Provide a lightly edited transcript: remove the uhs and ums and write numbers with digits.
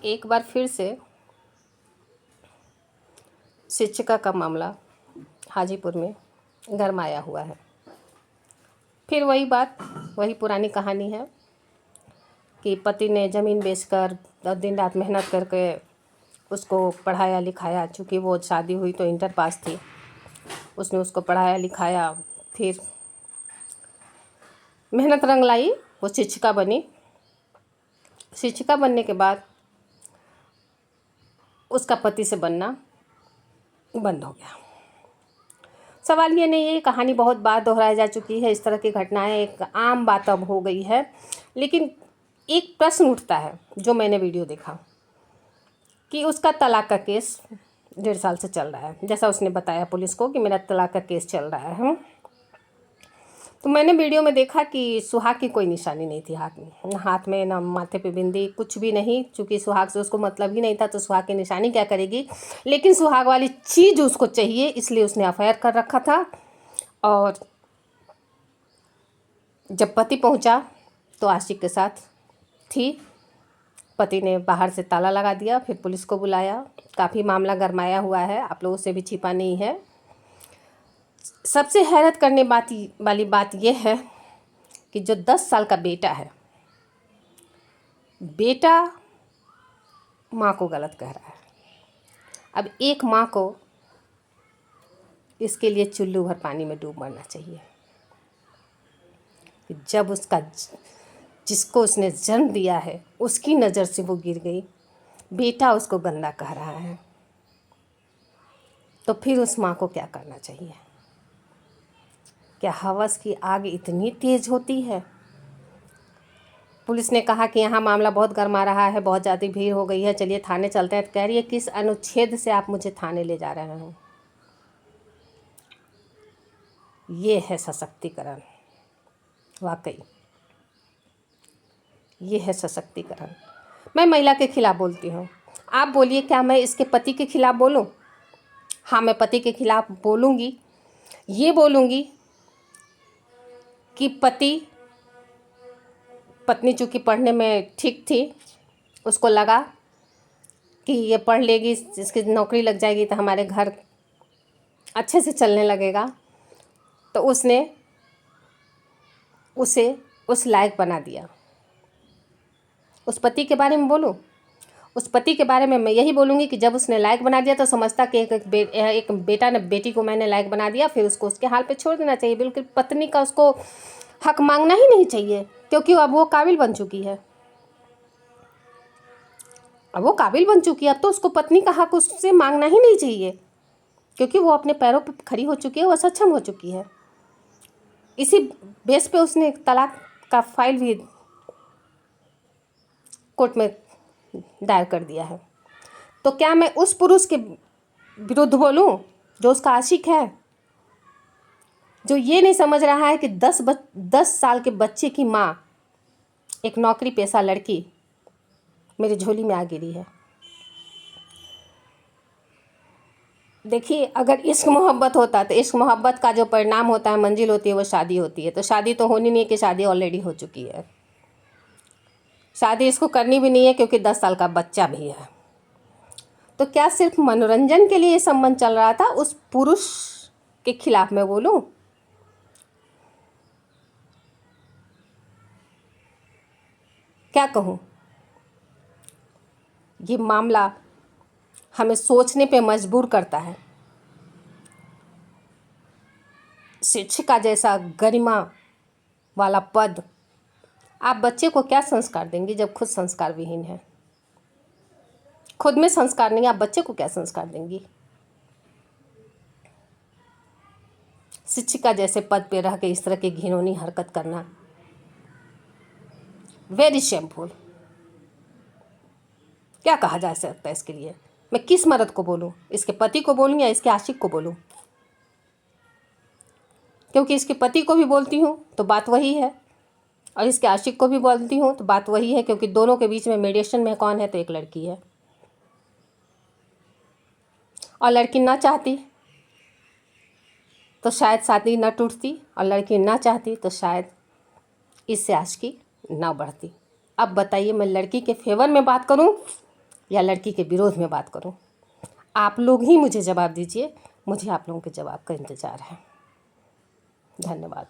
एक बार फिर से शिक्षिका का मामला हाजीपुर में गरमाया हुआ है। फिर वही बात, वही पुरानी कहानी है कि पति ने ज़मीन बेचकर दिन रात मेहनत करके उसको पढ़ाया लिखाया। चूँकि वो शादी हुई तो इंटर पास थी, उसने उसको पढ़ाया लिखाया, फिर मेहनत रंग लाई, वो शिक्षिका बनी। शिक्षिका बनने के बाद उसका पति से बनना बंद हो गया। सवाल ये नहीं है, कहानी बहुत बार दोहराई जा चुकी है, इस तरह की घटनाएं एक आम बात अब हो गई है। लेकिन एक प्रश्न उठता है जो मैंने वीडियो देखा कि उसका तलाक का केस 1.5 साल से चल रहा है। जैसा उसने बताया पुलिस को कि मेरा तलाक का केस चल रहा है। तो मैंने वीडियो में देखा कि सुहाग की कोई निशानी नहीं थी हाथ में, ना माथे पे बिंदी, कुछ भी नहीं। चूँकि सुहाग से उसको मतलब ही नहीं था तो सुहाग की निशानी क्या करेगी। लेकिन सुहाग वाली चीज़ उसको चाहिए, इसलिए उसने अफेयर कर रखा था। और जब पति पहुंचा तो आशिक के साथ थी। पति ने बाहर से ताला लगा दिया, फिर पुलिस को बुलाया। काफ़ी मामला गरमाया हुआ है, आप लोगों से भी छिपा नहीं है। सबसे हैरत करने वाली बात यह है कि जो 10 साल का बेटा है, बेटा माँ को गलत कह रहा है। अब एक माँ को इसके लिए चुल्लू भर पानी में डूब मरना चाहिए। जब जिसको उसने जन्म दिया है उसकी नज़र से वो गिर गई, बेटा उसको गंदा कह रहा है, तो फिर उस माँ को क्या करना चाहिए। क्या हवस की आग इतनी तेज होती है। पुलिस ने कहा कि यहाँ मामला बहुत गरमा रहा है, बहुत ज़्यादा भीड़ हो गई है, चलिए थाने चलते हैं। कह रही है किस अनुच्छेद से आप मुझे थाने ले जा रहे हैं। ये है सशक्तिकरण, वाकई ये है सशक्तिकरण। मैं महिला के खिलाफ बोलती हूँ, आप बोलिए क्या मैं इसके पति के खिलाफ बोलूँ। हाँ, मैं पति के खिलाफ बोलूँगी। ये बोलूँगी कि पत्नी चूँकि पढ़ने में ठीक थी, उसको लगा कि ये पढ़ लेगी, इसकी नौकरी लग जाएगी तो हमारे घर अच्छे से चलने लगेगा, तो उसने उसे उस लायक बना दिया। उस पति के बारे में बोलूं, उस पति के बारे में मैं यही बोलूँगी कि जब उसने लायक बना दिया तो समझता कि एक बेटा ने बेटी को मैंने लायक बना दिया, फिर उसको उसके हाल पे छोड़ देना चाहिए। बिल्कुल पत्नी का उसको हक मांगना ही नहीं चाहिए, क्योंकि अब वो काबिल बन चुकी है। अब वो काबिल बन चुकी है, अब तो उसको पत्नी का हक उससे मांगना ही नहीं चाहिए, क्योंकि वो अपने पैरों पर खड़ी हो चुकी है, वो सक्षम हो चुकी है। इसी बेस पे उसने तलाक का फाइल भी कोर्ट में दायर कर दिया है। तो क्या मैं उस पुरुष के विरुद्ध बोलूं जो उसका आशिक है, जो ये नहीं समझ रहा है कि 10 साल के बच्चे की माँ, एक नौकरी पेशा लड़की मेरी झोली में आ गिरी है। देखिए, अगर इश्क मोहब्बत होता तो इश्क मोहब्बत का जो परिणाम होता है, मंजिल होती है, वो शादी होती है। तो शादी तो होनी नहीं है कि शादी ऑलरेडी हो चुकी है। शादी इसको करनी भी नहीं है क्योंकि 10 साल का बच्चा भी है। तो क्या सिर्फ मनोरंजन के लिए ये संबंध चल रहा था, उस पुरुष के खिलाफ मैं बोलूं। क्या कहूं, ये मामला हमें सोचने पे मजबूर करता है। शिक्षिका जैसा गरिमा वाला पद, आप बच्चे को क्या संस्कार देंगी जब खुद संस्कार विहीन है। खुद में संस्कार नहीं, आप बच्चे को क्या संस्कार देंगी। शिक्षिका जैसे पद पे रह के इस तरह की घिनौनी हरकत करना, वेरी शेमफुल। क्या कहा जा सकता है इसके लिए। मैं किस मर्द को बोलूं, इसके पति को बोलूं या इसके आशिक को बोलूं। क्योंकि इसके पति को भी बोलती हूं तो बात वही है, और इसके आशिक को भी बोलती हूं तो बात वही है, क्योंकि दोनों के बीच में मीडिएशन में कौन है, तो एक लड़की है। और लड़की ना चाहती तो शायद शादी न टूटती, और लड़की ना चाहती तो शायद इससे आशिकी ना बढ़ती। अब बताइए, मैं लड़की के फेवर में बात करूं या लड़की के विरोध में बात करूं? आप लोग ही मुझे जवाब दीजिए, मुझे आप लोगों के जवाब का इंतज़ार है। धन्यवाद।